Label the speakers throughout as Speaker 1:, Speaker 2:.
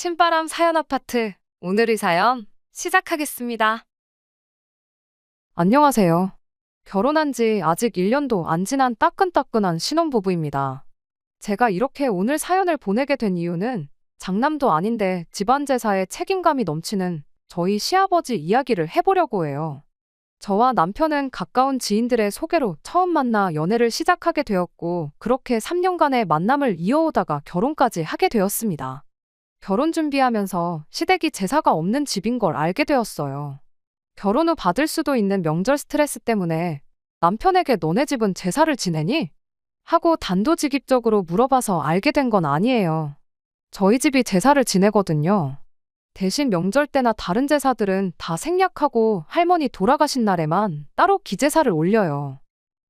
Speaker 1: 신바람 사연 아파트. 오늘의 사연 시작하겠습니다. 안녕하세요. 결혼한 지 아직 1년도 안 지난 따끈따끈한 신혼부부입니다. 제가 이렇게 오늘 사연을 보내게 된 이유는 장남도 아닌데 집안 제사에 책임감이 넘치는 저희 시아버지 이야기를 해보려고 해요. 저와 남편은 가까운 지인들의 소개로 처음 만나 연애를 시작하게 되었고, 그렇게 3년간의 만남을 이어오다가 결혼까지 하게 되었습니다. 결혼 준비하면서 시댁이 제사가 없는 집인 걸 알게 되었어요. 결혼 후 받을 수도 있는 명절 스트레스 때문에 남편에게 너네 집은 제사를 지내니? 하고 단도직입적으로 물어봐서 알게 된 건 아니에요. 저희 집이 제사를 지내거든요. 대신 명절 때나 다른 제사들은 다 생략하고 할머니 돌아가신 날에만 따로 기제사를 올려요.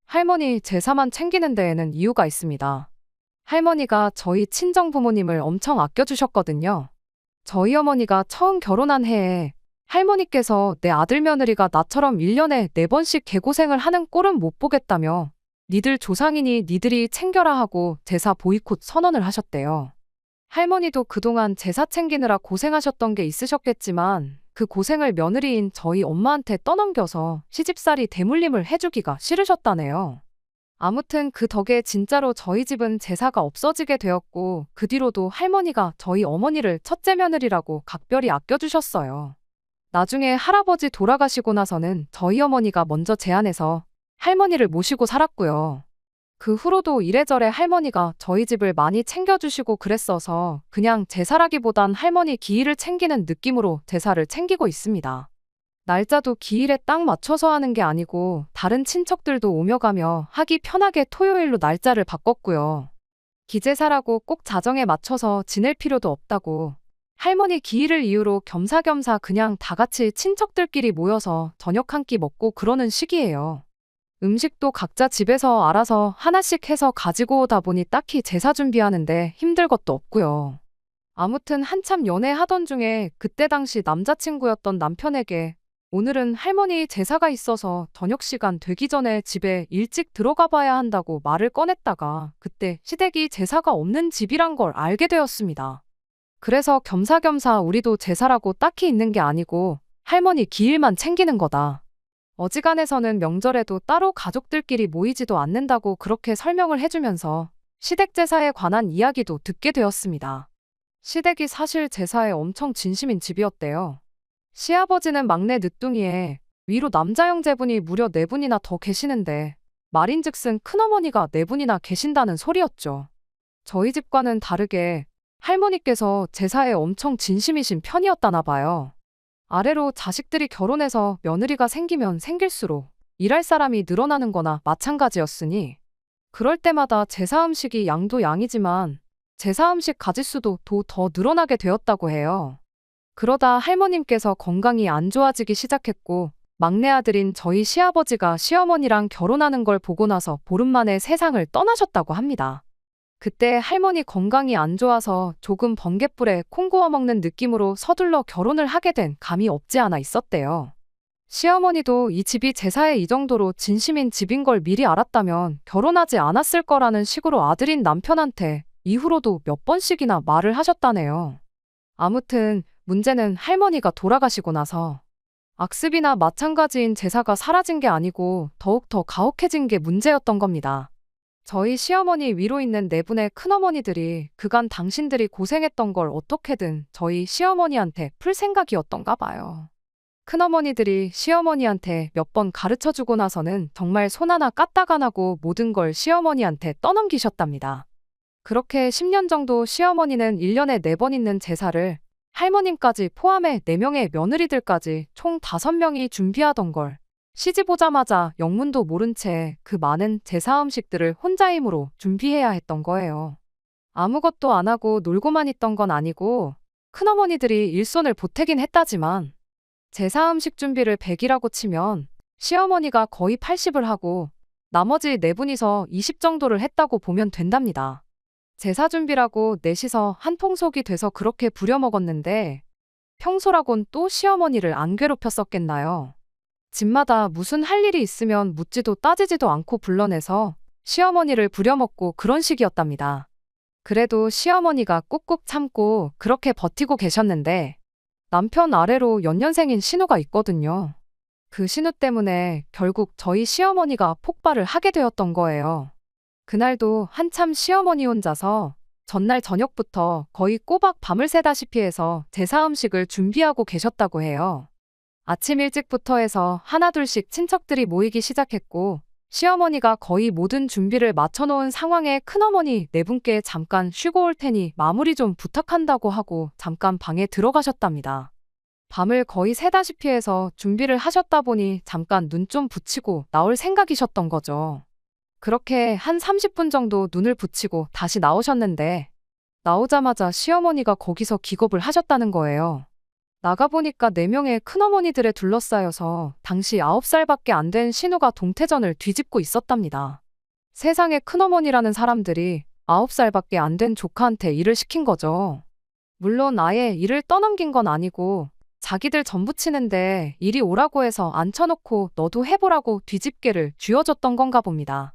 Speaker 1: 할머니 제사만 챙기는 데에는 이유가 있습니다. 할머니가 저희 친정 부모님을 엄청 아껴주셨거든요. 저희 어머니가 처음 결혼한 해에 할머니께서 내 아들 며느리가 나처럼 1년에 4번씩 개고생을 하는 꼴은 못 보겠다며 니들 조상이니 니들이 챙겨라 하고 제사 보이콧 선언을 하셨대요. 할머니도 그동안 제사 챙기느라 고생하셨던 게 있으셨겠지만 그 고생을 며느리인 저희 엄마한테 떠넘겨서 시집살이 대물림을 해주기가 싫으셨다네요. 아무튼 그 덕에 진짜로 저희 집은 제사가 없어지게 되었고, 그 뒤로도 할머니가 저희 어머니를 첫째 며느리라고 각별히 아껴주셨어요. 나중에 할아버지 돌아가시고 나서는 저희 어머니가 먼저 제안해서 할머니를 모시고 살았고요. 그 후로도 이래저래 할머니가 저희 집을 많이 챙겨주시고 그랬어서 그냥 제사라기보단 할머니 기일을 챙기는 느낌으로 제사를 챙기고 있습니다. 날짜도 기일에 딱 맞춰서 하는 게 아니고 다른 친척들도 오며 가며 하기 편하게 토요일로 날짜를 바꿨고요. 기제사라고 꼭 자정에 맞춰서 지낼 필요도 없다고 할머니 기일을 이유로 겸사겸사 그냥 다 같이 친척들끼리 모여서 저녁 한 끼 먹고 그러는 시기예요. 음식도 각자 집에서 알아서 하나씩 해서 가지고 오다 보니 딱히 제사 준비하는데 힘들 것도 없고요. 아무튼 한참 연애하던 중에 그때 당시 남자친구였던 남편에게 오늘은 할머니 제사가 있어서 저녁 시간 되기 전에 집에 일찍 들어가 봐야 한다고 말을 꺼냈다가 그때 시댁이 제사가 없는 집이란 걸 알게 되었습니다. 그래서 겸사겸사 우리도 제사라고 딱히 있는 게 아니고 할머니 기일만 챙기는 거다. 어지간해서는 명절에도 따로 가족들끼리 모이지도 않는다고 그렇게 설명을 해주면서 시댁 제사에 관한 이야기도 듣게 되었습니다. 시댁이 사실 제사에 엄청 진심인 집이었대요. 시아버지는 막내 늦둥이에 위로 남자 형제분이 무려 4분이나 더 계시는데 말인즉슨 큰어머니가 4분이나 계신다는 소리였죠. 저희 집과는 다르게 할머니께서 제사에 엄청 진심이신 편이었다나 봐요. 아래로 자식들이 결혼해서 며느리가 생기면 생길수록 일할 사람이 늘어나는 거나 마찬가지였으니 그럴 때마다 제사 음식이 양도 양이지만 제사 음식 가짓수도 더 늘어나게 되었다고 해요. 그러다 할머님께서 건강이 안 좋아지기 시작했고 막내 아들인 저희 시아버지가 시어머니랑 결혼하는 걸 보고 나서 보름 만에 세상을 떠나셨다고 합니다. 그때 할머니 건강이 안 좋아서 조금 번갯불에 콩 구워 먹는 느낌으로 서둘러 결혼을 하게 된 감이 없지 않아 있었대요. 시어머니도 이 집이 제사에 이 정도로 진심인 집인 걸 미리 알았다면 결혼하지 않았을 거라는 식으로 아들인 남편한테 이후로도 몇 번씩이나 말을 하셨다네요. 아무튼 문제는 할머니가 돌아가시고 나서 악습이나 마찬가지인 제사가 사라진 게 아니고 더욱더 가혹해진 게 문제였던 겁니다. 저희 시어머니 위로 있는 4분의 큰어머니들이 그간 당신들이 고생했던 걸 어떻게든 저희 시어머니한테 풀 생각이었던가 봐요. 큰어머니들이 시어머니한테 몇 번 가르쳐주고 나서는 정말 손 하나 까딱 안 하고 모든 걸 시어머니한테 떠넘기셨답니다. 그렇게 10년 정도 시어머니는 1년에 4번 있는 제사를 할머님까지 포함해 4명의 며느리들까지 총 5명이 준비하던 걸 시집 오자마자 영문도 모른 채 그 많은 제사 음식들을 혼자 힘으로 준비해야 했던 거예요. 아무것도 안 하고 놀고만 있던 건 아니고 큰어머니들이 일손을 보태긴 했다지만 제사 음식 준비를 100이라고 치면 시어머니가 거의 80을 하고 나머지 4분이서 20 정도를 했다고 보면 된답니다. 제사 준비라고 넷이서 한 통속이 돼서 그렇게 부려먹었는데 평소라곤 또 시어머니를 안 괴롭혔었겠나요? 집마다 무슨 할 일이 있으면 묻지도 따지지도 않고 불러내서 시어머니를 부려먹고 그런 식이었답니다. 그래도 시어머니가 꾹꾹 참고 그렇게 버티고 계셨는데 남편 아래로 연년생인 신우가 있거든요. 그 신우 때문에 결국 저희 시어머니가 폭발을 하게 되었던 거예요. 그날도 한참 시어머니 혼자서 전날 저녁부터 거의 꼬박 밤을 새다시피 해서 제사 음식을 준비하고 계셨다고 해요. 아침 일찍부터 해서 하나둘씩 친척들이 모이기 시작했고 시어머니가 거의 모든 준비를 마쳐놓은 상황에 큰어머니 네 분께 잠깐 쉬고 올 테니 마무리 좀 부탁한다고 하고 잠깐 방에 들어가셨답니다. 밤을 거의 새다시피 해서 준비를 하셨다 보니 잠깐 눈 좀 붙이고 나올 생각이셨던 거죠. 그렇게 한 30분 정도 눈을 붙이고 다시 나오셨는데 나오자마자 시어머니가 거기서 기겁을 하셨다는 거예요. 나가보니까 4명의 큰어머니들에 둘러싸여서 당시 9살밖에 안 된 신우가 동태전을 뒤집고 있었답니다. 세상에 큰어머니라는 사람들이 9살밖에 안 된 조카한테 일을 시킨 거죠. 물론 아예 일을 떠넘긴 건 아니고 자기들 전부 치는데 이리 오라고 해서 앉혀놓고 너도 해보라고 뒤집개를 쥐어줬던 건가 봅니다.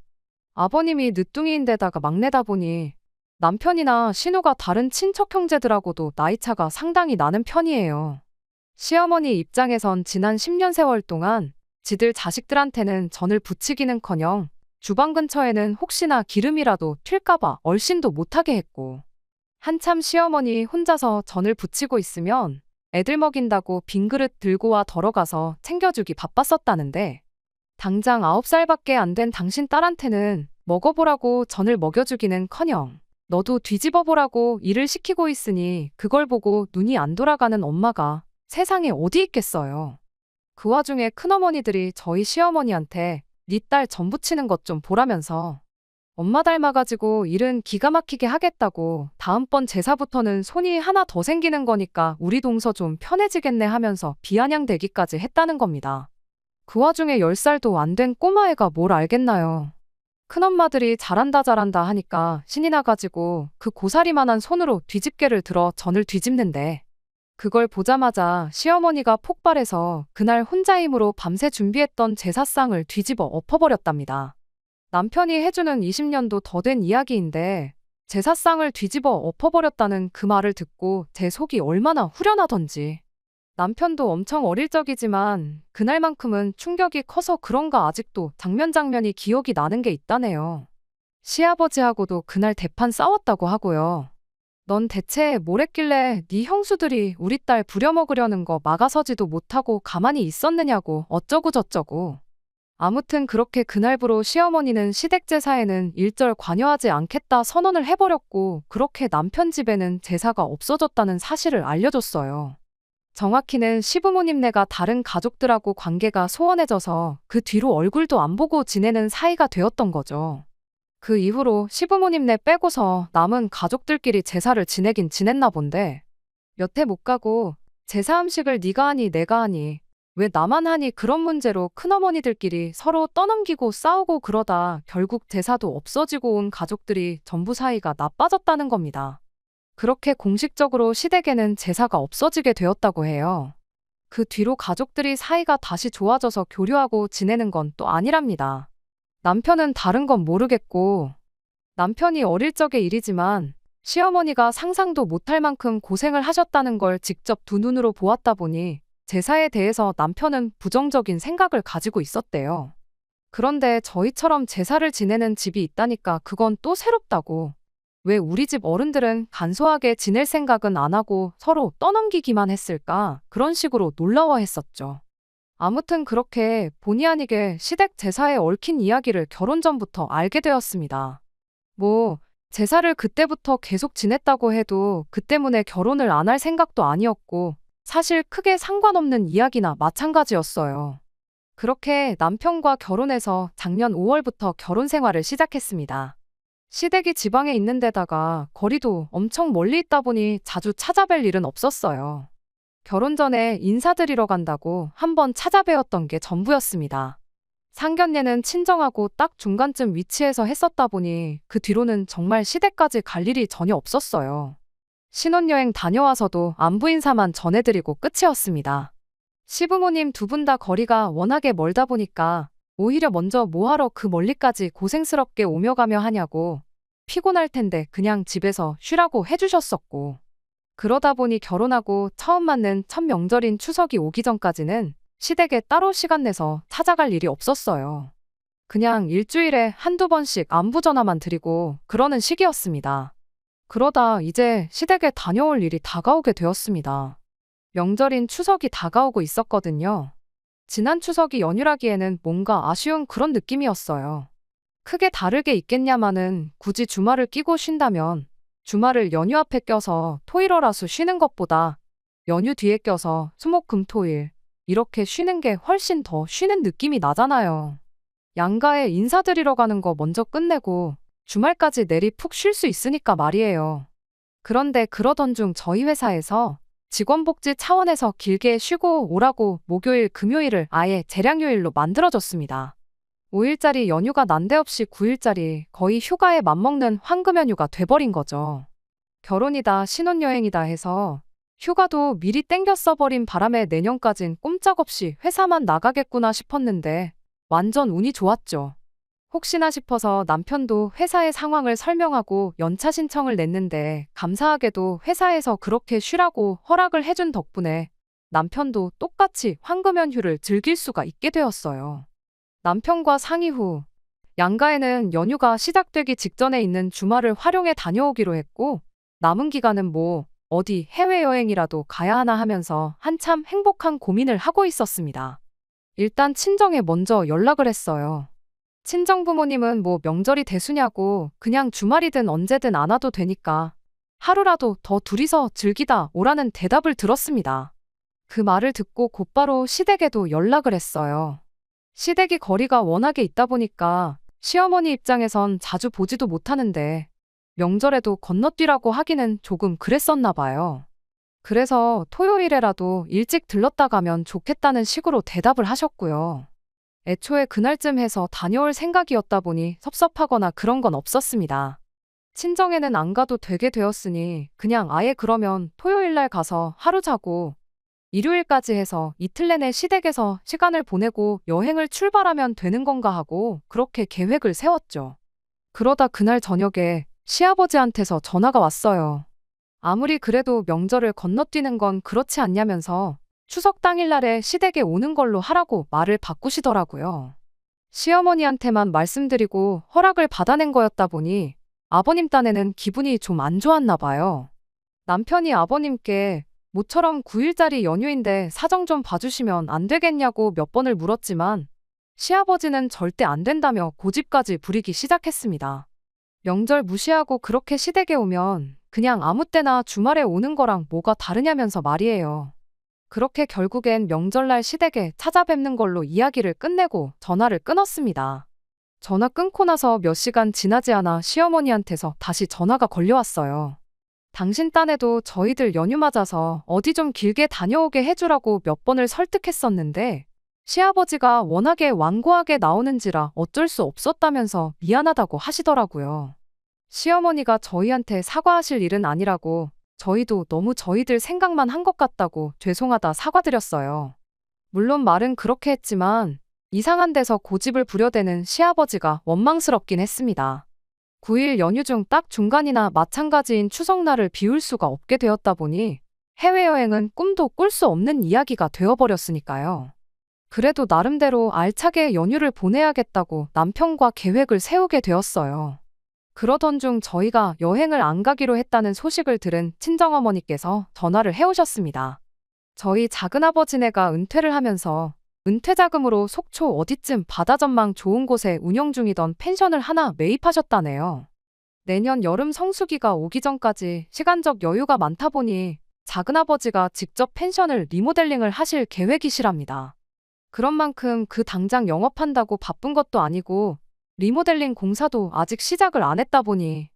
Speaker 1: 아버님이 늦둥이인데다가 막내다 보니 남편이나 신우가 다른 친척 형제들하고도 나이차가 상당히 나는 편이에요. 시어머니 입장에선 지난 10년 세월 동안 지들 자식들한테는 전을 부치기는커녕 주방 근처에는 혹시나 기름이라도 튈까봐 얼씬도 못하게 했고 한참 시어머니 혼자서 전을 부치고 있으면 애들 먹인다고 빈 그릇 들고 와 덜어가서 챙겨주기 바빴었다는데 당장 9살밖에 안 된 당신 딸한테는 먹어보라고 전을 먹여주기는커녕 너도 뒤집어보라고 일을 시키고 있으니 그걸 보고 눈이 안 돌아가는 엄마가 세상에 어디 있겠어요. 그 와중에 큰어머니들이 저희 시어머니한테 네 딸 전 부치는 것 좀 보라면서 엄마 닮아가지고 일은 기가 막히게 하겠다고 다음번 제사부터는 손이 하나 더 생기는 거니까 우리 동서 좀 편해지겠네 하면서 비아냥대기까지 했다는 겁니다. 그 와중에 10살도 안 된 꼬마애가 뭘 알겠나요. 큰엄마들이 잘한다 잘한다 하니까 신이 나가지고 그 고사리만한 손으로 뒤집개를 들어 전을 뒤집는데 그걸 보자마자 시어머니가 폭발해서 그날 혼자 힘으로 밤새 준비했던 제사상을 뒤집어 엎어버렸답니다. 남편이 해주는 20년도 더 된 이야기인데 제사상을 뒤집어 엎어버렸다는 그 말을 듣고 제 속이 얼마나 후련하던지. 남편도 엄청 어릴 적이지만 그날만큼은 충격이 커서 그런가 아직도 장면이 기억이 나는 게 있다네요. 시아버지하고도 그날 대판 싸웠다고 하고요. 넌 대체 뭘 했길래 네 형수들이 우리 딸 부려먹으려는 거 막아서지도 못하고 가만히 있었느냐고 어쩌고 저쩌고. 아무튼 그렇게 그날부로 시어머니는 시댁 제사에는 일절 관여하지 않겠다 선언을 해버렸고 그렇게 남편 집에는 제사가 없어졌다는 사실을 알려줬어요. 정확히는 시부모님네가 다른 가족들하고 관계가 소원해져서 그 뒤로 얼굴도 안 보고 지내는 사이가 되었던 거죠. 그 이후로 시부모님네 빼고서 남은 가족들끼리 제사를 지내긴 지냈나 본데 몇 해 못 가고 제사 음식을 네가 하니 내가 하니 왜 나만 하니 그런 문제로 큰어머니들끼리 서로 떠넘기고 싸우고 그러다 결국 제사도 없어지고 온 가족들이 전부 사이가 나빠졌다는 겁니다. 그렇게 공식적으로 시댁에는 제사가 없어지게 되었다고 해요. 그 뒤로 가족들이 사이가 다시 좋아져서 교류하고 지내는 건 또 아니랍니다. 남편은 다른 건 모르겠고 남편이 어릴 적의 일이지만 시어머니가 상상도 못할 만큼 고생을 하셨다는 걸 직접 두 눈으로 보았다 보니 제사에 대해서 남편은 부정적인 생각을 가지고 있었대요. 그런데 저희처럼 제사를 지내는 집이 있다니까 그건 또 새롭다고. 왜 우리 집 어른들은 간소하게 지낼 생각은 안 하고 서로 떠넘기기만 했을까? 그런 식으로 놀라워했었죠. 아무튼 그렇게 본의 아니게 시댁 제사에 얽힌 이야기를 결혼 전부터 알게 되었습니다. 제사를 그때부터 계속 지냈다고 해도 그 때문에 결혼을 안 할 생각도 아니었고 사실 크게 상관없는 이야기나 마찬가지였어요. 그렇게 남편과 결혼해서 작년 5월부터 결혼 생활을 시작했습니다. 시댁이 지방에 있는 데다가 거리도 엄청 멀리 있다 보니 자주 찾아뵐 일은 없었어요. 결혼 전에 인사드리러 간다고 한번 찾아뵈었던 게 전부였습니다. 상견례는 친정하고 딱 중간쯤 위치해서 했었다 보니 그 뒤로는 정말 시댁까지 갈 일이 전혀 없었어요. 신혼여행 다녀와서도 안부 인사만 전해드리고 끝이었습니다. 시부모님 두 분 다 거리가 워낙에 멀다 보니까 오히려 먼저 뭐하러 그 멀리까지 고생스럽게 오며 가며 하냐고 피곤할 텐데 그냥 집에서 쉬라고 해주셨었고. 그러다 보니 결혼하고 처음 맞는 첫 명절인 추석이 오기 전까지는 시댁에 따로 시간 내서 찾아갈 일이 없었어요. 그냥 일주일에 한두 번씩 안부 전화만 드리고 그러는 시기였습니다. 그러다 이제 시댁에 다녀올 일이 다가오게 되었습니다. 명절인 추석이 다가오고 있었거든요. 지난 추석이 연휴라기에는 뭔가 아쉬운 그런 느낌이었어요. 크게 다르게 있겠냐마는 굳이 주말을 끼고 쉰다면 주말을 연휴 앞에 껴서 토일월화수 쉬는 것보다 연휴 뒤에 껴서 수목금토일 이렇게 쉬는 게 훨씬 더 쉬는 느낌이 나잖아요. 양가에 인사드리러 가는 거 먼저 끝내고 주말까지 내리 푹 쉴 수 있으니까 말이에요. 그런데 그러던 중 저희 회사에서 직원복지 차원에서 길게 쉬고 오라고 목요일, 금요일을 아예 재량휴일로 만들어줬습니다. 5일짜리 연휴가 난데없이 9일짜리 거의 휴가에 맞먹는 황금 연휴가 돼버린 거죠. 결혼이다 신혼여행이다 해서 휴가도 미리 땡겨 써버린 바람에 내년까진 꼼짝없이 회사만 나가겠구나 싶었는데 완전 운이 좋았죠. 혹시나 싶어서 남편도 회사의 상황을 설명하고 연차 신청을 냈는데 감사하게도 회사에서 그렇게 쉬라고 허락을 해준 덕분에 남편도 똑같이 황금 연휴를 즐길 수가 있게 되었어요. 남편과 상의 후 양가에는 연휴가 시작되기 직전에 있는 주말을 활용해 다녀오기로 했고 남은 기간은 뭐 어디 해외여행이라도 가야 하나 하면서 한참 행복한 고민을 하고 있었습니다. 일단 친정에 먼저 연락을 했어요. 친정 부모님은 뭐 명절이 대수냐고 그냥 주말이든 언제든 안 와도 되니까 하루라도 더 둘이서 즐기다 오라는 대답을 들었습니다. 그 말을 듣고 곧바로 시댁에도 연락을 했어요. 시댁이 거리가 워낙에 있다 보니까 시어머니 입장에선 자주 보지도 못하는데 명절에도 건너뛰라고 하기는 조금 그랬었나 봐요. 그래서 토요일에라도 일찍 들렀다 가면 좋겠다는 식으로 대답을 하셨고요. 애초에 그날쯤 해서 다녀올 생각이었다 보니 섭섭하거나 그런 건 없었습니다. 친정에는 안 가도 되게 되었으니 그냥 아예 그러면 토요일날 가서 하루 자고 일요일까지 해서 이틀 내내 시댁에서 시간을 보내고 여행을 출발하면 되는 건가 하고 그렇게 계획을 세웠죠. 그러다 그날 저녁에 시아버지한테서 전화가 왔어요. 아무리 그래도 명절을 건너뛰는 건 그렇지 않냐면서 추석 당일날에 시댁에 오는 걸로 하라고 말을 바꾸시더라고요. 시어머니한테만 말씀드리고 허락을 받아낸 거였다 보니 아버님 딴에는 기분이 좀 안 좋았나 봐요. 남편이 아버님께 모처럼 9일짜리 연휴인데 사정 좀 봐주시면 안 되겠냐고 몇 번을 물었지만 시아버지는 절대 안 된다며 고집까지 부리기 시작했습니다. 명절 무시하고 그렇게 시댁에 오면 그냥 아무 때나 주말에 오는 거랑 뭐가 다르냐면서 말이에요. 그렇게 결국엔 명절날 시댁에 찾아뵙는 걸로 이야기를 끝내고 전화를 끊었습니다. 전화 끊고 나서 몇 시간 지나지 않아 시어머니한테서 다시 전화가 걸려왔어요. 당신 딴에도 저희들 연휴 맞아서 어디 좀 길게 다녀오게 해주라고 몇 번을 설득했었는데 시아버지가 워낙에 완고하게 나오는지라 어쩔 수 없었다면서 미안하다고 하시더라고요. 시어머니가 저희한테 사과하실 일은 아니라고 저희도 너무 저희들 생각만 한 것 같다고 죄송하다 사과드렸어요. 물론 말은 그렇게 했지만 이상한 데서 고집을 부려대는 시아버지가 원망스럽긴 했습니다. 9일 연휴 중 딱 중간이나 마찬가지인 추석날을 비울 수가 없게 되었다 보니 해외여행은 꿈도 꿀 수 없는 이야기가 되어버렸으니까요. 그래도 나름대로 알차게 연휴를 보내야겠다고 남편과 계획을 세우게 되었어요. 그러던 중 저희가 여행을 안 가기로 했다는 소식을 들은 친정어머니께서 전화를 해오셨습니다. 저희 작은아버지네가 은퇴를 하면서 은퇴자금으로 속초 어디쯤 바다전망 좋은 곳에 운영 중이던 펜션을 하나 매입하셨다네요. 내년 여름 성수기가 오기 전까지 시간적 여유가 많다 보니 작은아버지가 직접 펜션을 리모델링을 하실 계획이시랍니다. 그런 만큼 그 당장 영업한다고 바쁜 것도 아니고 리모델링 공사도 아직 시작을 안 했다 보니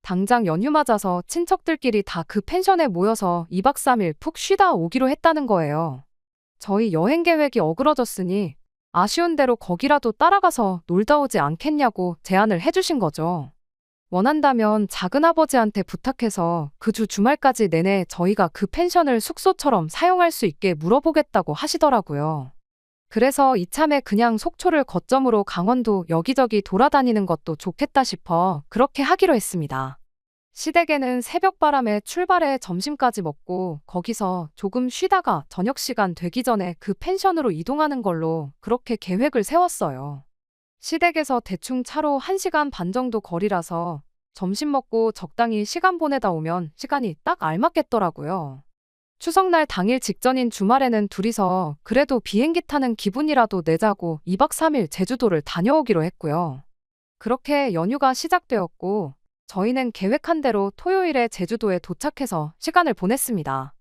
Speaker 1: 당장 연휴 맞아서 친척들끼리 다 그 펜션에 모여서 2박 3일 푹 쉬다 오기로 했다는 거예요. 저희 여행 계획이 어그러졌으니 아쉬운 대로 거기라도 따라가서 놀다 오지 않겠냐고 제안을 해주신 거죠. 원한다면 작은아버지한테 부탁해서 그 주 주말까지 내내 저희가 그 펜션을 숙소처럼 사용할 수 있게 물어보겠다고 하시더라고요. 그래서 이참에 그냥 속초를 거점으로 강원도 여기저기 돌아다니는 것도 좋겠다 싶어 그렇게 하기로 했습니다. 시댁에는 새벽바람에 출발해 점심까지 먹고 거기서 조금 쉬다가 저녁 시간 되기 전에 그 펜션으로 이동하는 걸로 그렇게 계획을 세웠어요. 시댁에서 대충 차로 1시간 반 정도 거리라서 점심 먹고 적당히 시간 보내다 오면 시간이 딱 알맞겠더라고요. 추석날 당일 직전인 주말에는 둘이서 그래도 비행기 타는 기분이라도 내자고 2박 3일 제주도를 다녀오기로 했고요. 그렇게 연휴가 시작되었고 저희는 계획한 대로 토요일에 제주도에 도착해서 시간을 보냈습니다.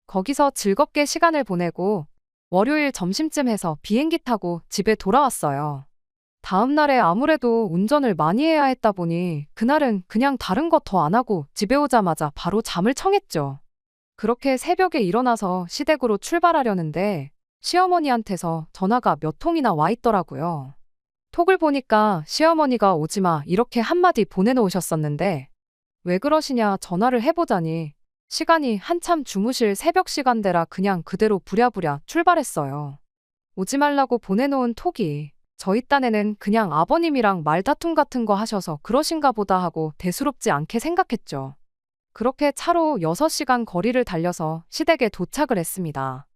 Speaker 1: 거기서 즐겁게 시간을 보내고 월요일 점심쯤 해서 비행기 타고 집에 돌아왔어요. 다음 날에 아무래도 운전을 많이 해야 했다 보니 그날은 그냥 다른 거 더 안 하고 집에 오자마자 바로 잠을 청했죠. 그렇게 새벽에 일어나서 시댁으로 출발하려는데 시어머니한테서 전화가 몇 통이나 와 있더라고요. 톡을 보니까 시어머니가 오지마 이렇게 한마디 보내놓으셨었는데 왜 그러시냐 전화를 해보자니 시간이 한참 주무실 새벽 시간대라 그냥 그대로 부랴부랴 출발했어요. 오지 말라고 보내놓은 톡이 저희 딴에는 그냥 아버님이랑 말다툼 같은 거 하셔서 그러신가 보다 하고 대수롭지 않게 생각했죠. 그렇게 차로 6시간 거리를 달려서 시댁에 도착을 했습니다.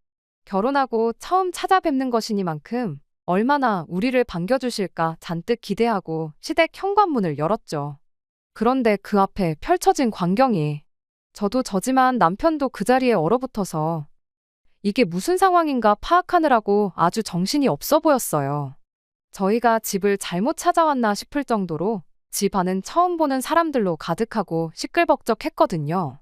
Speaker 1: 결혼하고 처음 찾아뵙는 것이니만큼 얼마나 우리를 반겨주실까 잔뜩 기대하고 시댁 현관문을 열었죠. 그런데 그 앞에 펼쳐진 광경이 저도 저지만 남편도 그 자리에 얼어붙어서 이게 무슨 상황인가 파악하느라고 아주 정신이 없어 보였어요. 저희가 집을 잘못 찾아왔나 싶을 정도로 집 안은 처음 보는 사람들로 가득하고 시끌벅적했거든요.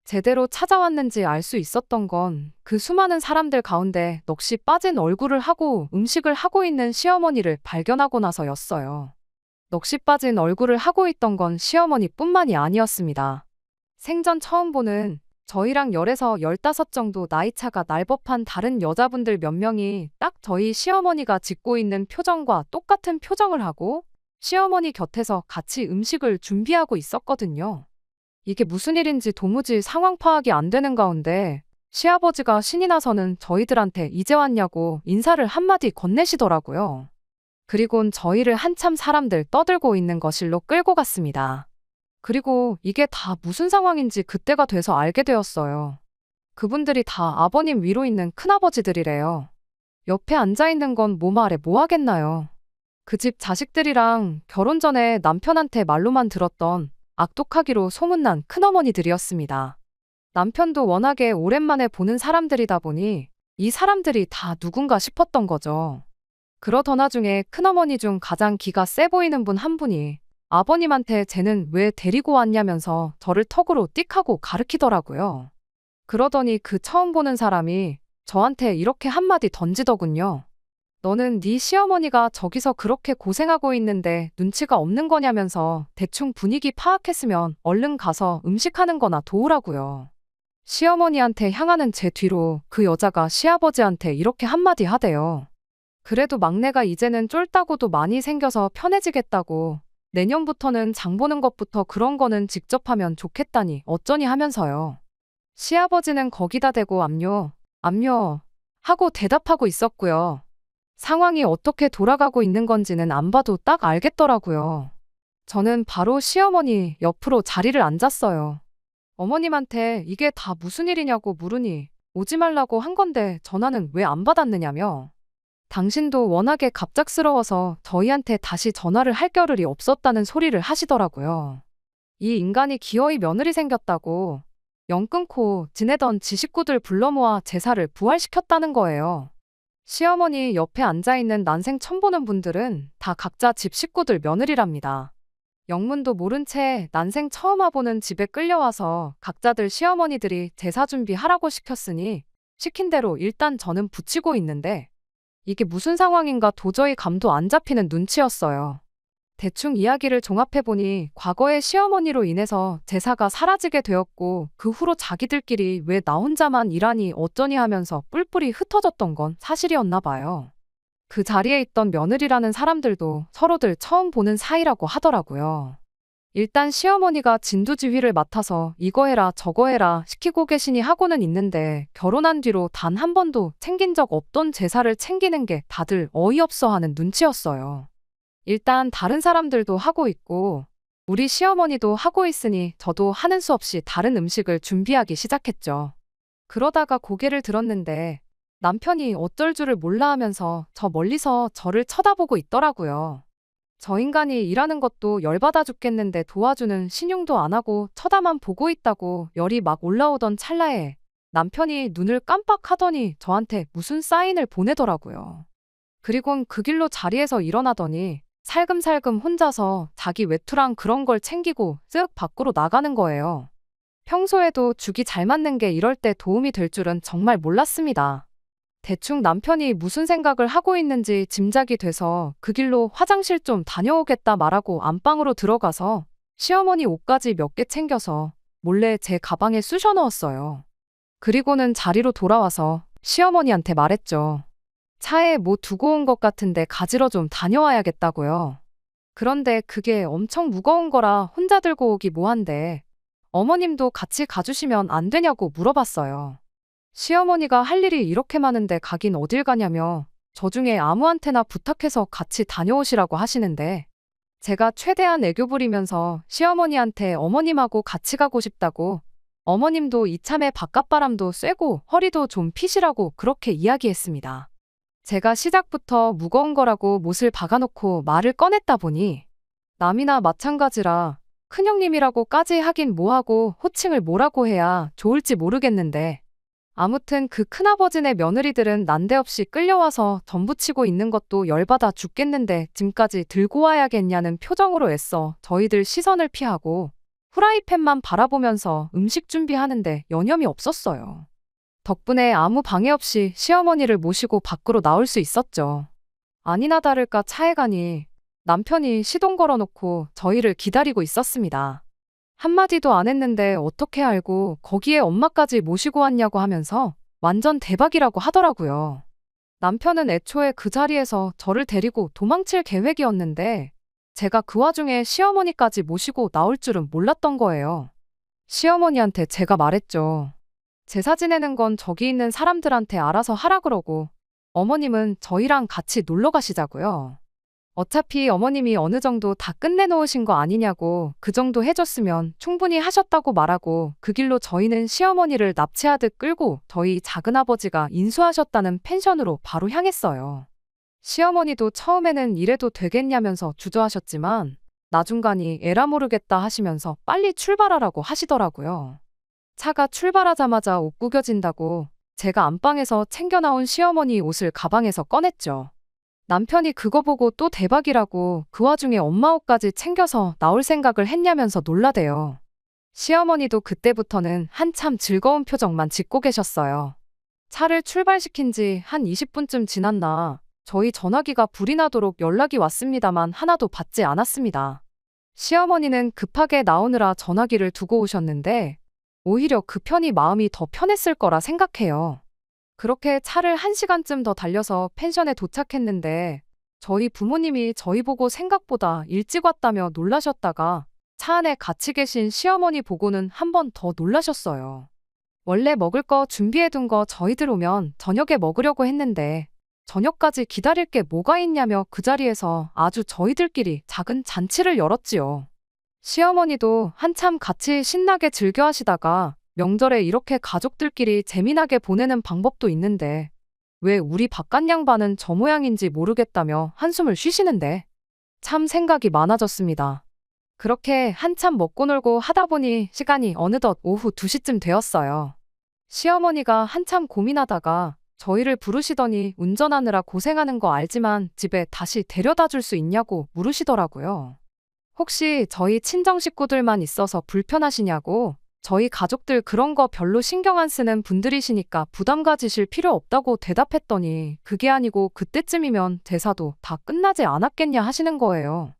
Speaker 1: 제대로 찾아왔는지 알 수 있었던 건 그 수많은 사람들 가운데 넋이 빠진 얼굴을 하고 음식을 하고 있는 시어머니를 발견하고 나서였어요. 넋이 빠진 얼굴을 하고 있던 건 시어머니뿐만이 아니었습니다. 생전 처음 보는 저희랑 10에서 15 정도 나이차가 날 법한 다른 여자분들 몇 명이 딱 저희 시어머니가 짓고 있는 표정과 똑같은 표정을 하고 시어머니 곁에서 같이 음식을 준비하고 있었거든요. 이게 무슨 일인지 도무지 상황 파악이 안 되는 가운데 시아버지가 신이 나서는 저희들한테 이제 왔냐고 인사를 한마디 건네시더라고요. 그리곤 저희를 한참 사람들 떠들고 있는 거실로 끌고 갔습니다. 그리고 이게 다 무슨 상황인지 그때가 돼서 알게 되었어요. 그분들이 다 아버님 위로 있는 큰아버지들이래요. 옆에 앉아있는 건 뭐 말해 뭐 하겠나요. 그 집 자식들이랑 결혼 전에 남편한테 말로만 들었던 악독하기로 소문난 큰어머니들이었습니다. 남편도 워낙에 오랜만에 보는 사람들이다 보니 이 사람들이 다 누군가 싶었던 거죠. 그러던 와중에 큰어머니 중 가장 기가 세 보이는 분 한 분이 아버님한테 쟤는 왜 데리고 왔냐면서 저를 턱으로 띡 하고 가르치더라고요. 그러더니 그 처음 보는 사람이 저한테 이렇게 한마디 던지더군요. 너는 네 시어머니가 저기서 그렇게 고생하고 있는데 눈치가 없는 거냐면서 대충 분위기 파악했으면 얼른 가서 음식하는 거나 도우라고요. 시어머니한테 향하는 제 뒤로 그 여자가 시아버지한테 이렇게 한마디 하대요. 그래도 막내가 이제는 쫄따구도 많이 생겨서 편해지겠다고 내년부터는 장 보는 것부터 그런 거는 직접 하면 좋겠다니 어쩌니 하면서요. 시아버지는 거기다 대고 압류 하고 대답하고 있었고요. 상황이 어떻게 돌아가고 있는 건지는 안 봐도 딱 알겠더라고요. 저는 바로 시어머니 옆으로 자리를 앉았어요. 어머님한테 이게 다 무슨 일이냐고 물으니 오지 말라고 한 건데 전화는 왜 안 받았느냐며. 당신도 워낙에 갑작스러워서 저희한테 다시 전화를 할 겨를이 없었다는 소리를 하시더라고요. 이 인간이 기어이 며느리 생겼다고 영 끊고 지내던 지 식구들 불러 모아 제사를 부활시켰다는 거예요. 시어머니 옆에 앉아있는 난생 처음 보는 분들은 다 각자 집 식구들 며느리랍니다. 영문도 모른 채 난생 처음 와보는 집에 끌려와서 각자들 시어머니들이 제사 준비하라고 시켰으니 시킨 대로 일단 저는 붙이고 있는데 이게 무슨 상황인가 도저히 감도 안 잡히는 눈치였어요. 대충 이야기를 종합해보니 과거에 시어머니로 인해서 제사가 사라지게 되었고 그 후로 자기들끼리 왜 나 혼자만 일하니 어쩌니 하면서 뿔뿔이 흩어졌던 건 사실이었나 봐요. 그 자리에 있던 며느리라는 사람들도 서로들 처음 보는 사이라고 하더라고요. 일단 시어머니가 진두지휘를 맡아서 이거 해라 저거 해라 시키고 계시니 하고는 있는데 결혼한 뒤로 단 한 번도 챙긴 적 없던 제사를 챙기는 게 다들 어이없어 하는 눈치였어요. 일단 다른 사람들도 하고 있고 우리 시어머니도 하고 있으니 저도 하는 수 없이 다른 음식을 준비하기 시작했죠. 그러다가 고개를 들었는데 남편이 어쩔 줄을 몰라 하면서 저 멀리서 저를 쳐다보고 있더라고요. 저 인간이 일하는 것도 열받아 죽겠는데 도와주는 신용도 안 하고 쳐다만 보고 있다고 열이 막 올라오던 찰나에 남편이 눈을 깜빡하더니 저한테 무슨 사인을 보내더라고요. 그리곤 그 길로 자리에서 일어나더니 살금살금 혼자서 자기 외투랑 그런 걸 챙기고 쓱 밖으로 나가는 거예요. 평소에도 죽이 잘 맞는 게 이럴 때 도움이 될 줄은 정말 몰랐습니다. 대충 남편이 무슨 생각을 하고 있는지 짐작이 돼서 그 길로 화장실 좀 다녀오겠다 말하고 안방으로 들어가서 시어머니 옷까지 몇 개 챙겨서 몰래 제 가방에 쑤셔 넣었어요. 그리고는 자리로 돌아와서 시어머니한테 말했죠. 차에 뭐 두고 온 것 같은데 가지러 좀 다녀와야겠다고요. 그런데 그게 엄청 무거운 거라 혼자 들고 오기 뭐한데 어머님도 같이 가주시면 안 되냐고 물어봤어요. 시어머니가 할 일이 이렇게 많은데 가긴 어딜 가냐며 저 중에 아무한테나 부탁해서 같이 다녀오시라고 하시는데 제가 최대한 애교 부리면서 시어머니한테 어머님하고 같이 가고 싶다고 어머님도 이참에 바깥바람도 쐬고 허리도 좀 피시라고 그렇게 이야기했습니다. 제가 시작부터 무거운 거라고 못을 박아놓고 말을 꺼냈다 보니 남이나 마찬가지라 큰형님이라고까지 하긴 뭐하고 호칭을 뭐라고 해야 좋을지 모르겠는데 아무튼 그 큰아버지네 며느리들은 난데없이 끌려와서 전부치고 있는 것도 열받아 죽겠는데 짐까지 들고 와야겠냐는 표정으로 애써 저희들 시선을 피하고 후라이팬만 바라보면서 음식 준비하는데 여념이 없었어요. 덕분에 아무 방해 없이 시어머니를 모시고 밖으로 나올 수 있었죠. 아니나 다를까 차에 가니 남편이 시동 걸어놓고 저희를 기다리고 있었습니다. 한마디도 안 했는데 어떻게 알고 거기에 엄마까지 모시고 왔냐고 하면서 완전 대박이라고 하더라고요. 남편은 애초에 그 자리에서 저를 데리고 도망칠 계획이었는데 제가 그 와중에 시어머니까지 모시고 나올 줄은 몰랐던 거예요. 시어머니한테 제가 말했죠. 제사 지내는 건 저기 있는 사람들한테 알아서 하라 그러고 어머님은 저희랑 같이 놀러 가시자고요. 어차피 어머님이 어느 정도 다 끝내놓으신 거 아니냐고 그 정도 해줬으면 충분히 하셨다고 말하고 그 길로 저희는 시어머니를 납치하듯 끌고 저희 작은아버지가 인수하셨다는 펜션으로 바로 향했어요. 시어머니도 처음에는 이래도 되겠냐면서 주저하셨지만 나중간이 에라 모르겠다 하시면서 빨리 출발하라고 하시더라고요. 차가 출발하자마자 옷 구겨진다고 제가 안방에서 챙겨 나온 시어머니 옷을 가방에서 꺼냈죠. 남편이 그거 보고 또 대박이라고 그 와중에 엄마 옷까지 챙겨서 나올 생각을 했냐면서 놀라대요. 시어머니도 그때부터는 한참 즐거운 표정만 짓고 계셨어요. 차를 출발시킨 지 한 20분쯤 지났나 저희 전화기가 불이 나도록 연락이 왔습니다만 하나도 받지 않았습니다. 시어머니는 급하게 나오느라 전화기를 두고 오셨는데 오히려 그 편이 마음이 더 편했을 거라 생각해요. 그렇게 차를 1시간쯤 더 달려서 펜션에 도착했는데 저희 부모님이 저희 보고 생각보다 일찍 왔다며 놀라셨다가 차 안에 같이 계신 시어머니 보고는 한 번 더 놀라셨어요. 원래 먹을 거 준비해둔 거 저희들 오면 저녁에 먹으려고 했는데 저녁까지 기다릴 게 뭐가 있냐며 그 자리에서 아주 저희들끼리 작은 잔치를 열었지요. 시어머니도 한참 같이 신나게 즐겨 하시다가 명절에 이렇게 가족들끼리 재미나게 보내는 방법도 있는데 왜 우리 바깥 양반은 저 모양인지 모르겠다며 한숨을 쉬시는데 참 생각이 많아졌습니다. 그렇게 한참 먹고 놀고 하다 보니 시간이 어느덧 오후 2시쯤 되었어요. 시어머니가 한참 고민하다가 저희를 부르시더니 운전하느라 고생하는 거 알지만 집에 다시 데려다 줄 수 있냐고 물으시더라고요. 혹시 저희 친정 식구들만 있어서 불편하시냐고 저희 가족들 그런 거 별로 신경 안 쓰는 분들이시니까 부담 가지실 필요 없다고 대답했더니 그게 아니고 그때쯤이면 제사도 다 끝나지 않았겠냐 하시는 거예요.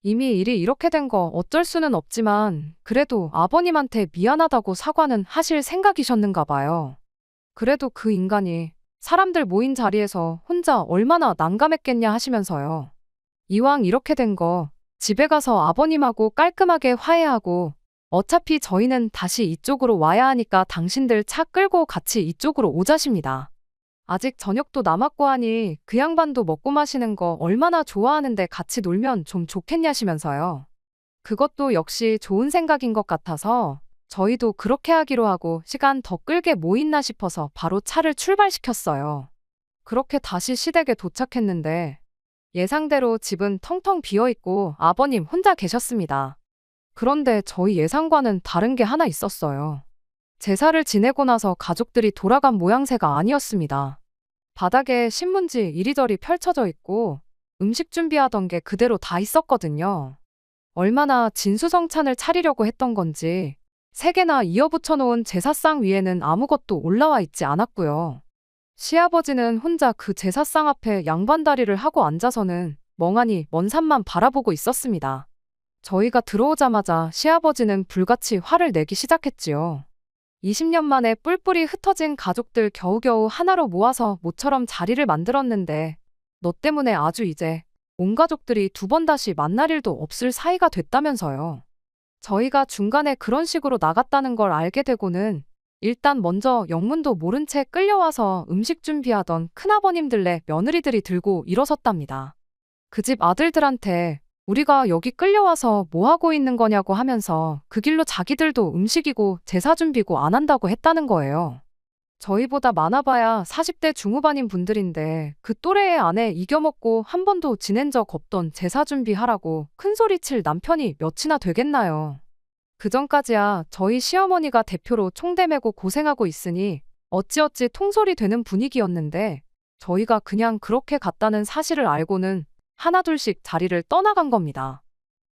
Speaker 1: 이미 일이 이렇게 된 거 어쩔 수는 없지만 그래도 아버님한테 미안하다고 사과는 하실 생각이셨는가 봐요. 그래도 그 인간이 사람들 모인 자리에서 혼자 얼마나 난감했겠냐 하시면서요. 이왕 이렇게 된 거 집에 가서 아버님하고 깔끔하게 화해하고 어차피 저희는 다시 이쪽으로 와야 하니까 당신들 차 끌고 같이 이쪽으로 오자십니다. 아직 저녁도 남았고 하니 그 양반도 먹고 마시는 거 얼마나 좋아하는데 같이 놀면 좀 좋겠냐시면서요. 그것도 역시 좋은 생각인 것 같아서 저희도 그렇게 하기로 하고 시간 더 끌게 뭐 있나 싶어서 바로 차를 출발시켰어요. 그렇게 다시 시댁에 도착했는데 예상대로 집은 텅텅 비어있고 아버님 혼자 계셨습니다. 그런데 저희 예상과는 다른 게 하나 있었어요. 제사를 지내고 나서 가족들이 돌아간 모양새가 아니었습니다. 바닥에 신문지 이리저리 펼쳐져 있고 음식 준비하던 게 그대로 다 있었거든요. 얼마나 진수성찬을 차리려고 했던 건지 3개나 이어붙여 놓은 제사상 위에는 아무것도 올라와 있지 않았고요. 시아버지는 혼자 그 제사상 앞에 양반다리를 하고 앉아서는 멍하니 먼 산만 바라보고 있었습니다. 저희가 들어오자마자 시아버지는 불같이 화를 내기 시작했지요. 20년 만에 뿔뿔이 흩어진 가족들 겨우겨우 하나로 모아서 모처럼 자리를 만들었는데 너 때문에 아주 이제 온 가족들이 2번 다시 만날 일도 없을 사이가 됐다면서요. 저희가 중간에 그런 식으로 나갔다는 걸 알게 되고는 일단 먼저 영문도 모른 채 끌려와서 음식 준비하던 큰아버님들네 며느리들이 들고 일어섰답니다. 그 집 아들들한테 우리가 여기 끌려와서 뭐 하고 있는 거냐고 하면서 그 길로 자기들도 음식이고 제사 준비고 안 한다고 했다는 거예요. 저희보다 많아봐야 40대 중후반인 분들인데 그 또래의 아내 이겨먹고 한 번도 지낸 적 없던 제사 준비하라고 큰소리칠 남편이 몇이나 되겠나요. 그전까지야 저희 시어머니가 대표로 총대 메고 고생하고 있으니 어찌어찌 통솔이 되는 분위기였는데 저희가 그냥 그렇게 갔다는 사실을 알고는 하나둘씩 자리를 떠나간 겁니다.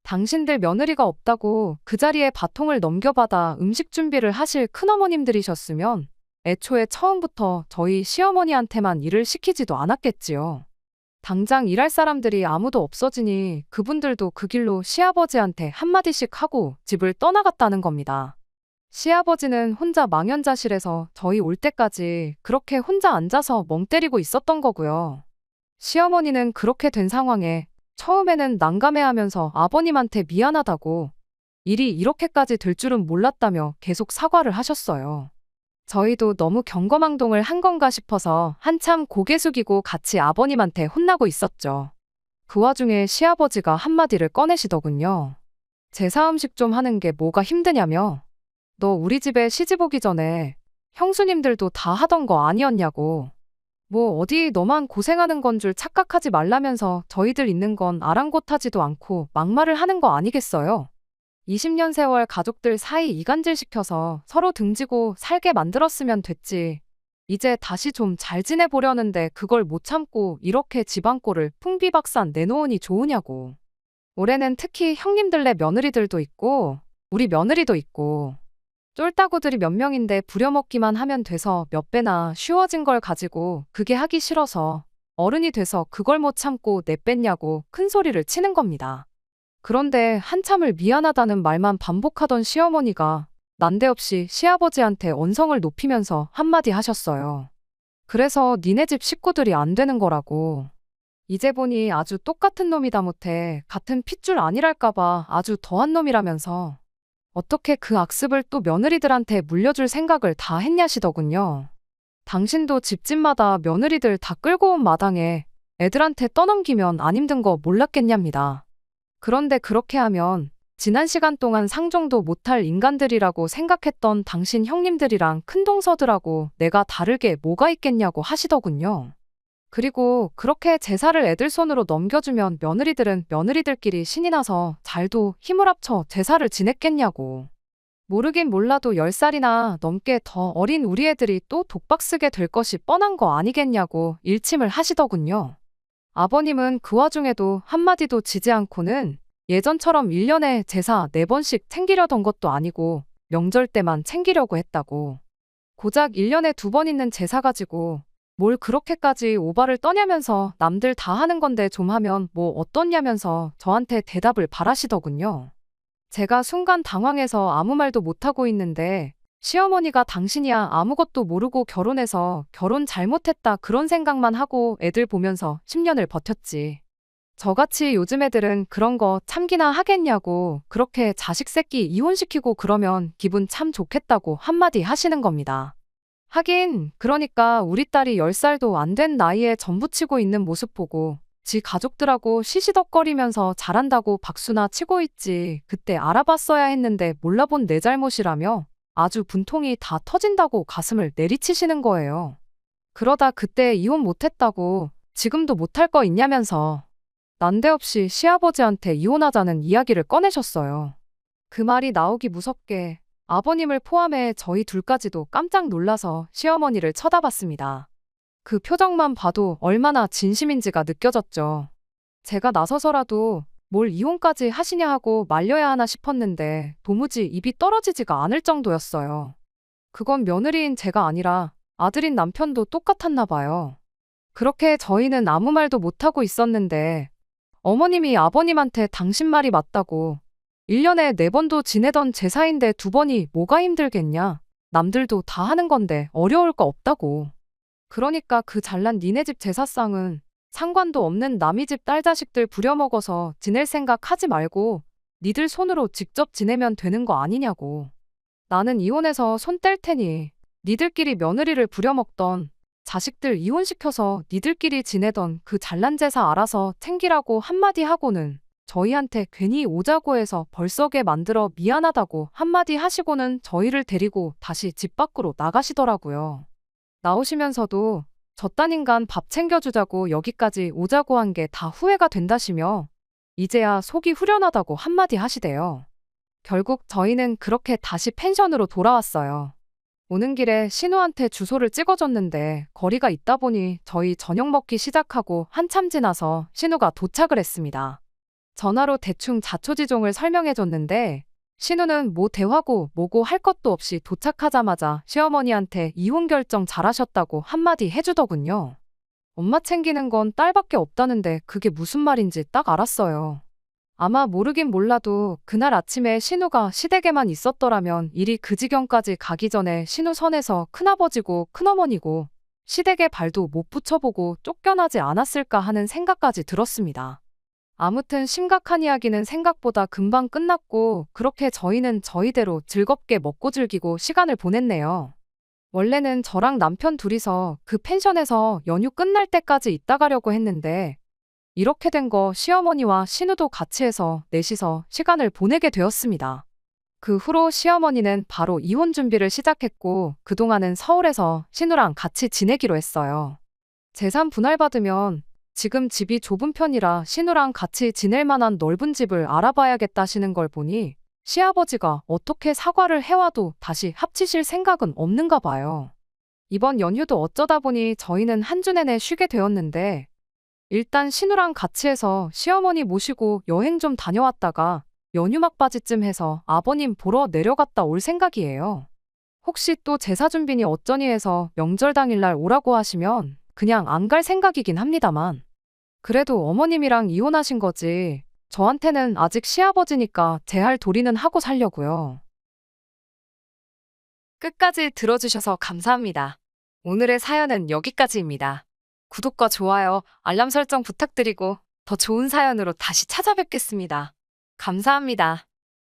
Speaker 1: 당신들 며느리가 없다고 그 자리에 바통을 넘겨받아 음식 준비를 하실 큰어머님들이셨으면 애초에 처음부터 저희 시어머니한테만 일을 시키지도 않았겠지요. 당장 일할 사람들이 아무도 없어지니 그분들도 그 길로 시아버지한테 한마디씩 하고 집을 떠나갔다는 겁니다. 시아버지는 혼자 망연자실해서 저희 올 때까지 그렇게 혼자 앉아서 멍 때리고 있었던 거고요. 시어머니는 그렇게 된 상황에 처음에는 난감해하면서 아버님한테 미안하다고 일이 이렇게까지 될 줄은 몰랐다며 계속 사과를 하셨어요. 저희도 너무 경거망동을 한 건가 싶어서 한참 고개 숙이고 같이 아버님한테 혼나고 있었죠. 그 와중에 시아버지가 한마디를 꺼내시더군요. 제사 음식 좀 하는 게 뭐가 힘드냐며. 너 우리 집에 시집 오기 전에 형수님들도 다 하던 거 아니었냐고. 뭐 어디 너만 고생하는 건 줄 착각하지 말라면서 저희들 있는 건 아랑곳하지도 않고 막말을 하는 거 아니겠어요? 20년 세월 가족들 사이 이간질시켜서 서로 등지고 살게 만들었으면 됐지. 이제 다시 좀 잘 지내보려는데 그걸 못 참고 이렇게 집안꼴을 풍비박산 내놓으니 좋으냐고. 올해는 특히 형님들네 며느리들도 있고 우리 며느리도 있고 쫄따구들이 몇 명인데 부려먹기만 하면 돼서 몇 배나 쉬워진 걸 가지고 그게 하기 싫어서 어른이 돼서 그걸 못 참고 내뺐냐고 큰 소리를 치는 겁니다. 그런데 한참을 미안하다는 말만 반복하던 시어머니가 난데없이 시아버지한테 언성을 높이면서 한마디 하셨어요. 그래서 니네 집 식구들이 안 되는 거라고. 이제 보니 아주 똑같은 놈이다 못해 같은 핏줄 아니랄까봐 아주 더한 놈이라면서 어떻게 그 악습을 또 며느리들한테 물려줄 생각을 다 했냐시더군요. 당신도 집집마다 며느리들 다 끌고 온 마당에 애들한테 떠넘기면 안 힘든 거 몰랐겠냐입니다. 그런데 그렇게 하면 지난 시간 동안 상종도 못할 인간들이라고 생각했던 당신 형님들이랑 큰동서들하고 내가 다를 게 뭐가 있겠냐고 하시더군요. 그리고 그렇게 제사를 애들 손으로 넘겨주면 며느리들은 며느리들끼리 신이 나서 잘도 힘을 합쳐 제사를 지냈겠냐고. 모르긴 몰라도 10살이나 넘게 더 어린 우리 애들이 또 독박 쓰게 될 것이 뻔한 거 아니겠냐고 일침을 하시더군요. 아버님은 그 와중에도 한마디도 지지 않고는 예전처럼 1년에 제사 4번씩 챙기려던 것도 아니고 명절 때만 챙기려고 했다고. 고작 1년에 2번 있는 제사 가지고 뭘 그렇게까지 오바를 떠냐면서 남들 다 하는 건데 좀 하면 뭐 어떻냐면서 저한테 대답을 바라시더군요. 제가 순간 당황해서 아무 말도 못하고 있는데 시어머니가 당신이야 아무것도 모르고 결혼해서 결혼 잘못했다 그런 생각만 하고 애들 보면서 10년을 버텼지. 저같이 요즘 애들은 그런 거 참기나 하겠냐고 그렇게 자식 새끼 이혼시키고 그러면 기분 참 좋겠다고 한마디 하시는 겁니다. 하긴 그러니까 우리 딸이 10살도 안 된 나이에 전부치고 있는 모습 보고 지 가족들하고 시시덕거리면서 잘한다고 박수나 치고 있지 그때 알아봤어야 했는데 몰라본 내 잘못이라며 아주 분통이 다 터진다고 가슴을 내리치시는 거예요. 그러다 그때 이혼 못했다고 지금도 못할 거 있냐면서 난데없이 시아버지한테 이혼하자는 이야기를 꺼내셨어요. 그 말이 나오기 무섭게 아버님을 포함해 저희 둘까지도 깜짝 놀라서 시어머니를 쳐다봤습니다. 그 표정만 봐도 얼마나 진심인지가 느껴졌죠. 제가 나서서라도 뭘 이혼까지 하시냐 하고 말려야 하나 싶었는데 도무지 입이 떨어지지가 않을 정도였어요. 그건 며느리인 제가 아니라 아들인 남편도 똑같았나 봐요. 그렇게 저희는 아무 말도 못하고 있었는데 어머님이 아버님한테 당신 말이 맞다고 1년에 4번도 지내던 제사인데 2번이 뭐가 힘들겠냐. 남들도 다 하는 건데 어려울 거 없다고. 그러니까 그 잘난 니네 집 제사상은 상관도 없는 남이 집 딸 자식들 부려먹어서 지낼 생각 하지 말고 니들 손으로 직접 지내면 되는 거 아니냐고. 나는 이혼해서 손 뗄 테니 니들끼리 며느리를 부려먹던 자식들 이혼시켜서 니들끼리 지내던 그 잘난 제사 알아서 챙기라고 한마디 하고는 저희한테 괜히 오자고 해서 벌써게 만들어 미안하다고 한마디 하시고는 저희를 데리고 다시 집 밖으로 나가시더라고요. 나오시면서도 저딴 인간 밥 챙겨주자고 여기까지 오자고 한 게 다 후회가 된다시며 이제야 속이 후련하다고 한마디 하시대요. 결국 저희는 그렇게 다시 펜션으로 돌아왔어요. 오는 길에 신우한테 주소를 찍어줬는데 거리가 있다 보니 저희 저녁 먹기 시작하고 한참 지나서 신우가 도착을 했습니다. 전화로 대충 자초지종을 설명해줬는데 신우는 뭐 대화고 뭐고 할 것도 없이 도착하자마자 시어머니한테 이혼 결정 잘하셨다고 한마디 해주더군요. 엄마 챙기는 건 딸밖에 없다는데 그게 무슨 말인지 딱 알았어요. 아마 모르긴 몰라도 그날 아침에 신우가 시댁에만 있었더라면 일이 그 지경까지 가기 전에 신우 선에서 큰아버지고 큰어머니고 시댁에 발도 못 붙여보고 쫓겨나지 않았을까 하는 생각까지 들었습니다. 아무튼 심각한 이야기는 생각보다 금방 끝났고 그렇게 저희는 저희대로 즐겁게 먹고 즐기고 시간을 보냈네요. 원래는 저랑 남편 둘이서 그 펜션에서 연휴 끝날 때까지 있다 가려고 했는데 이렇게 된 거 시어머니와 신우도 같이 해서 넷이서 시간을 보내게 되었습니다. 그 후로 시어머니는 바로 이혼 준비를 시작했고 그동안은 서울에서 신우랑 같이 지내기로 했어요. 재산 분할받으면 지금 집이 좁은 편이라 신우랑 같이 지낼 만한 넓은 집을 알아봐야겠다시는 걸 보니 시아버지가 어떻게 사과를 해와도 다시 합치실 생각은 없는가 봐요. 이번 연휴도 어쩌다 보니 저희는 한 주 내내 쉬게 되었는데 일단 신우랑 같이 해서 시어머니 모시고 여행 좀 다녀왔다가 연휴 막바지쯤 해서 아버님 보러 내려갔다 올 생각이에요. 혹시 또 제사 준비니 어쩌니 해서 명절 당일날 오라고 하시면 그냥 안 갈 생각이긴 합니다만. 그래도 어머님이랑 이혼하신 거지. 저한테는 아직 시아버지니까 제 할 도리는 하고 살려고요. 끝까지 들어주셔서 감사합니다. 오늘의 사연은 여기까지입니다. 구독과 좋아요, 알람 설정 부탁드리고 더 좋은 사연으로 다시 찾아뵙겠습니다. 감사합니다.